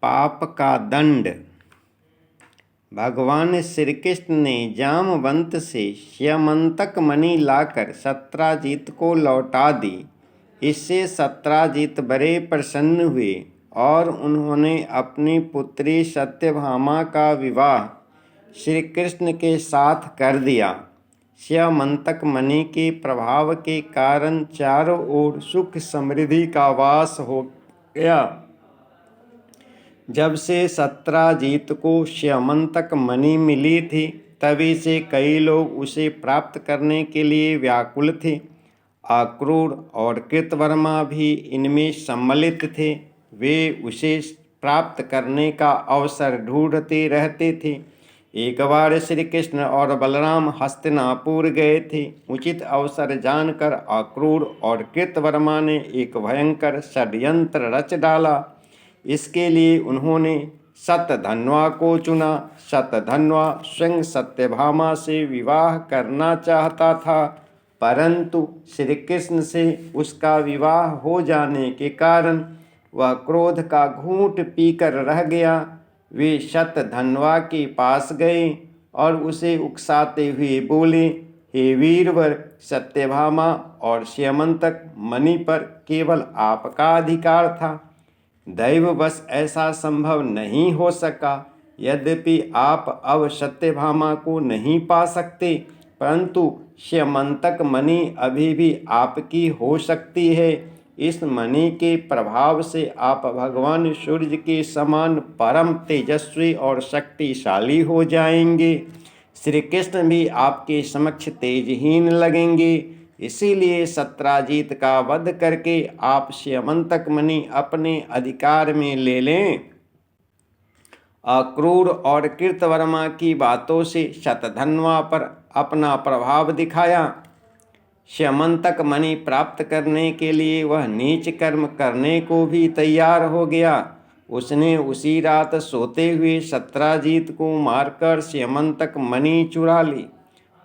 पाप का दंड। भगवान श्री कृष्ण ने जामवंत से स्यमंतक मणि लाकर सत्राजित को लौटा दी। इससे सत्राजित बड़े प्रसन्न हुए और उन्होंने अपनी पुत्री सत्यभामा का विवाह श्री कृष्ण के साथ कर दिया। स्यमंतक मणि के प्रभाव के कारण चारों ओर सुख समृद्धि का वास हो गया। जब से सत्राजित को स्यमंतक मणि मिली थी, तभी से कई लोग उसे प्राप्त करने के लिए व्याकुल थे। अक्रूर और कृतवर्मा भी इनमें सम्मिलित थे। वे उसे प्राप्त करने का अवसर ढूंढते रहते थे। एक बार श्री कृष्ण और बलराम हस्तिनापुर गए थे। उचित अवसर जानकर अक्रूर और कृतवर्मा ने एक भयंकर षड्यंत्र रच डाला। इसके लिए उन्होंने शतधन्वा को चुना। शतधन्वा स्वयं सत्यभामा से विवाह करना चाहता था, परंतु श्री कृष्ण से उसका विवाह हो जाने के कारण वह क्रोध का घूंट पीकर रह गया। वे शतधन्वा के पास गए और उसे उकसाते हुए बोले, हे वीरवर, सत्यभामा और स्यमंतक मणि पर केवल आपका अधिकार था। दैववश ऐसा संभव नहीं हो सका। यद्यपि आप अब सत्यभामा को नहीं पा सकते, परंतु स्यमंतक मणि अभी भी आपकी हो सकती है। इस मणि के प्रभाव से आप भगवान सूर्य के समान परम तेजस्वी और शक्तिशाली हो जाएंगे। श्री कृष्ण भी आपके समक्ष तेजहीन लगेंगे। इसीलिए सत्राजित का वध करके आप स्यमंतक मणि अपने अधिकार में ले लें। अक्रूर और कृतवर्मा की बातों से शतधन्वा पर अपना प्रभाव दिखाया। स्यमंतक मणि प्राप्त करने के लिए वह नीच कर्म करने को भी तैयार हो गया। उसने उसी रात सोते हुए सत्राजित को मारकर स्यमंतक मणि चुरा ली।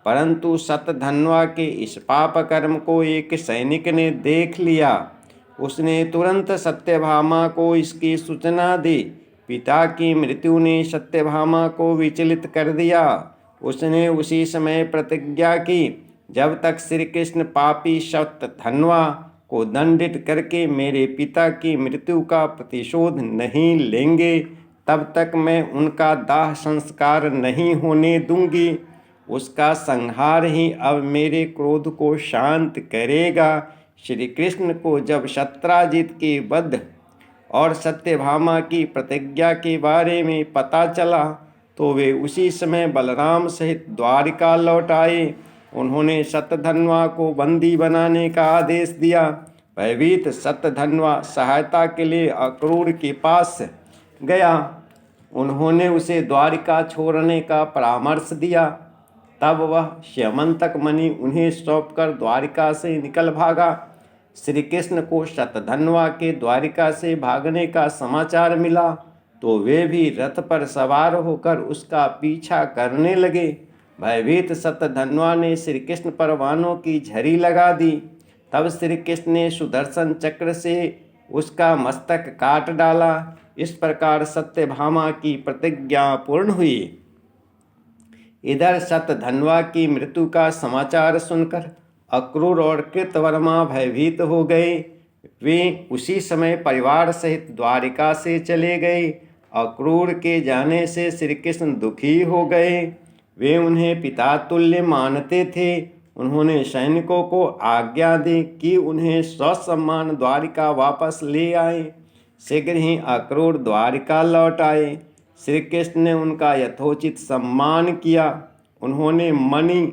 परंतु शतधन्वा के इस पाप कर्म को एक सैनिक ने देख लिया। उसने तुरंत सत्यभामा को इसकी सूचना दी। पिता की मृत्यु ने सत्यभामा को विचलित कर दिया। उसने उसी समय प्रतिज्ञा की, जब तक श्री कृष्ण पापी शतधन्वा को दंडित करके मेरे पिता की मृत्यु का प्रतिशोध नहीं लेंगे, तब तक मैं उनका दाह संस्कार नहीं होने दूंगी। उसका संहार ही अब मेरे क्रोध को शांत करेगा। श्री कृष्ण को जब सत्राजित के वध और सत्यभामा की प्रतिज्ञा के बारे में पता चला, तो वे उसी समय बलराम सहित द्वारिका लौट आए। उन्होंने शतधन्वा को बंदी बनाने का आदेश दिया। भयभीत शतधन्वा सहायता के लिए अक्रूर के पास गया। उन्होंने उसे द्वारिका छोड़ने का परामर्श दिया। तब वह स्यमंतक मणि उन्हें सौंपकर द्वारिका से निकल भागा। श्री कृष्ण को शतधन्वा के द्वारिका से भागने का समाचार मिला, तो वे भी रथ पर सवार होकर उसका पीछा करने लगे। भयभीत शतधन्वा ने श्री कृष्ण पर वानों की झड़ी लगा दी। तब श्री कृष्ण ने सुदर्शन चक्र से उसका मस्तक काट डाला। इस प्रकार सत्यभामा की प्रतिज्ञा पूर्ण हुई। इधर शतधन्वा की मृत्यु का समाचार सुनकर अक्रूर और कृतवर्मा भयभीत हो गए। वे उसी समय परिवार सहित द्वारिका से चले गए। अक्रूर के जाने से श्री कृष्ण दुखी हो गए। वे उन्हें पिता तुल्य मानते थे। उन्होंने सैनिकों को आज्ञा दी कि उन्हें ससम्मान द्वारिका वापस ले आए। शीघ्र ही अक्रूर द्वारिका लौट आए। श्री कृष्ण ने उनका यथोचित सम्मान किया। उन्होंने मणि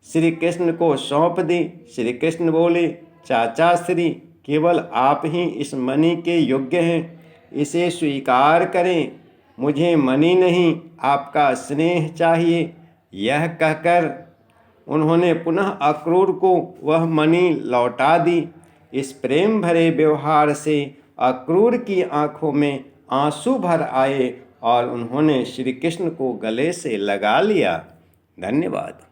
श्री कृष्ण को सौंप दी। श्री कृष्ण बोले, चाचा श्री, केवल आप ही इस मणि के योग्य हैं, इसे स्वीकार करें। मुझे मणि नहीं, आपका स्नेह चाहिए। यह कहकर उन्होंने पुनः अक्रूर को वह मणि लौटा दी। इस प्रेम भरे व्यवहार से अक्रूर की आंखों में आंसू भर आए और उन्होंने श्री कृष्ण को गले से लगा लिया। धन्यवाद।